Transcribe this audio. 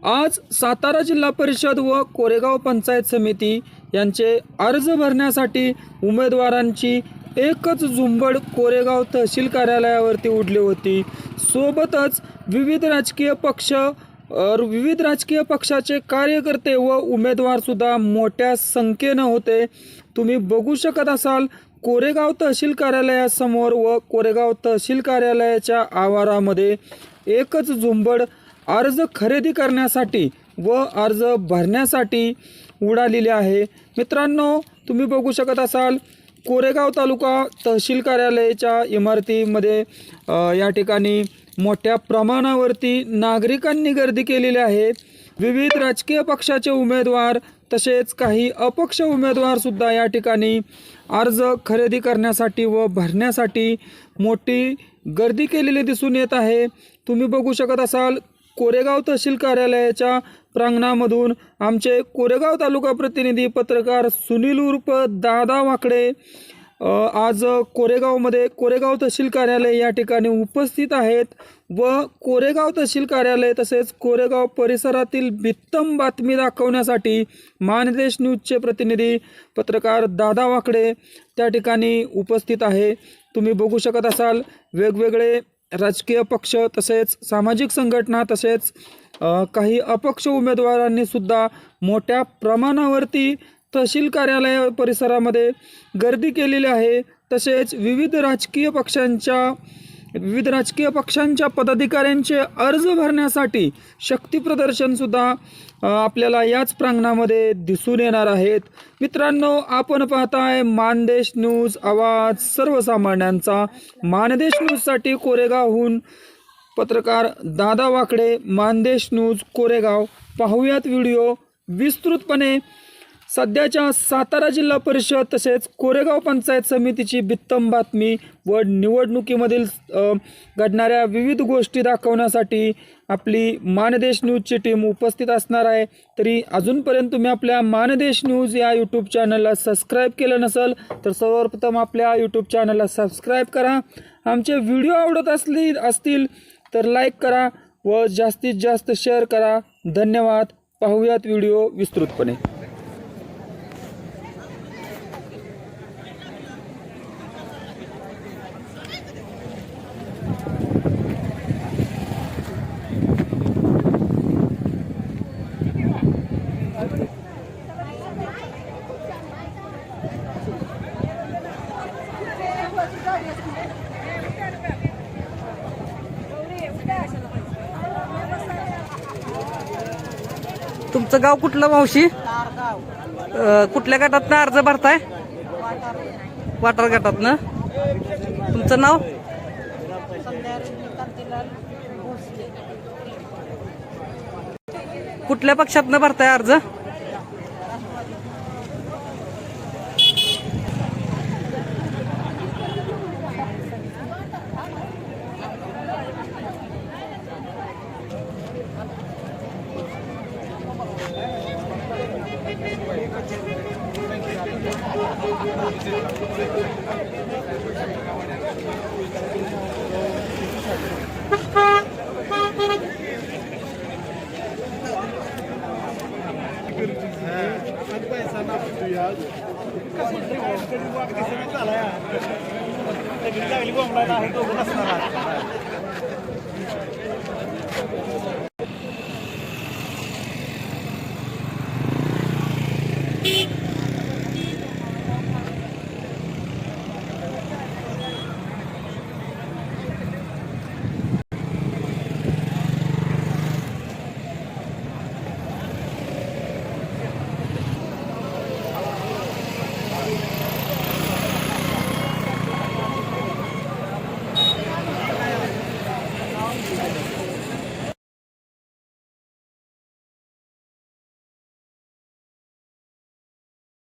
आज सातारा जिल्हा परिषद व कोरेगाव पंचायत समिती यांचे अर्ज भरण्यासाठी उमेदवारांची एकच झुंबड कोरेगाव तहसील कार्यालयावरती उडली होती। सोबतच विविध राजकीय पक्षाचे कार्यकर्ते व उमेदवार सुद्धा मोठ्या संख्येने होते। तुम्ही बघू शकत असाल कोरेगाव तहसील कार्यालयासमोर व कोरेगाव तहसील कार्यालयाच्या आवारामध्ये एकच झुंबड अर्ज खरेदी करण्यासाठी व अर्ज भरण्यासाठी उडालेले आहे। मित्रांनो, तुम्ही बघू शकत असाल कोरेगाव तालुका तहसील कार्यालयाच्या इमारतीमध्ये या ठिकाणी मोठ्या प्रमाणावरती नागरिकांनी गर्दी केलेली आहे। विविध राजकीय पक्षाचे उमेदवार तसेच काही अपक्ष उमेदवार सुद्धा या ठिकाणी अर्ज खरेदी करण्यासाठी व भरण्यासाठी मोठी गर्दी केलेली दिसून येत आहे। तुम्ही बघू शकत असाल कोरेगाव तहसील कार्यालयाच्या प्रांगणामधून आमचे कोरेगाव तालुका प्रतिनिधी पत्रकार सुनील उर्फ दादा वाकडे आज कोरेगाव तहसील कार्यालय या ठिकाणी उपस्थित आहेत व कोरेगाव तहसील कार्यालय तसेच कोरेगाव परिसरातील बित्तम बातमी दाखवण्यासाठी मानदेश न्यूजचे प्रतिनिधी पत्रकार दादा वाकडे त्या ठिकाणी उपस्थित आहे। तुम्ही बघू शकत असाल वेगवेगळे राजकीय पक्ष तसेच सामाजिक संघटना तसेच काही अपक्ष उमेदवारांनी सुद्धा मोठ्या प्रमाणावरती तहसील कार्यालय परिसरामध्ये गर्दी केलेली आहे। तसेच विविध राजकीय पक्षांच्या पदाधिकाऱ्यांचे अर्ज भरण्यासाठी शक्ती प्रदर्शन सुद्धा आपल्याला याच प्रांगणामध्ये दिसून येणार आहेत। मित्रांनो, आपण पाहताय मानदेश न्यूज, आवाज सर्वसामान्यांचा। मानदेश न्यूजसाठी कोरेगावहून पत्रकार दादा वाकडे, मानदेश न्यूज कोरेगाव। पाहूयात व्हिडिओ विस्तृतपणे। सध्याच्या सातारा जिल्हा परिषद तसेच कोरेगाव पंचायत समितीची बित्तम बातमी व निवडणुकीमधील घडणाऱ्या विविध गोष्टी दाखवण्यासाठी आपली मानदेश न्यूजची टीम उपस्थित असणार आहे। तरी अजूनपर्यंत तुम्ही आपल्या मानदेश न्यूज या यूट्यूब चॅनलला सबस्क्राईब केलं नसेल तर सर्वप्रथम आपल्या यूट्यूब चॅनलला सबस्क्राईब करा। आमचे व्हिडिओ आवडत असतील तर लाईक करा व जास्तीत जास्त शेअर करा। धन्यवाद। पाहूयात व्हिडिओ विस्तृतपणे। तुमचं गाव कुठलं मावशी? कुठल्या गटातनं अर्ज भरताय? वाटर गटातनं। तुमचं नाव? कुठल्या पक्षातनं भरताय अर्ज? लागली बोंबला आहे तो नसणार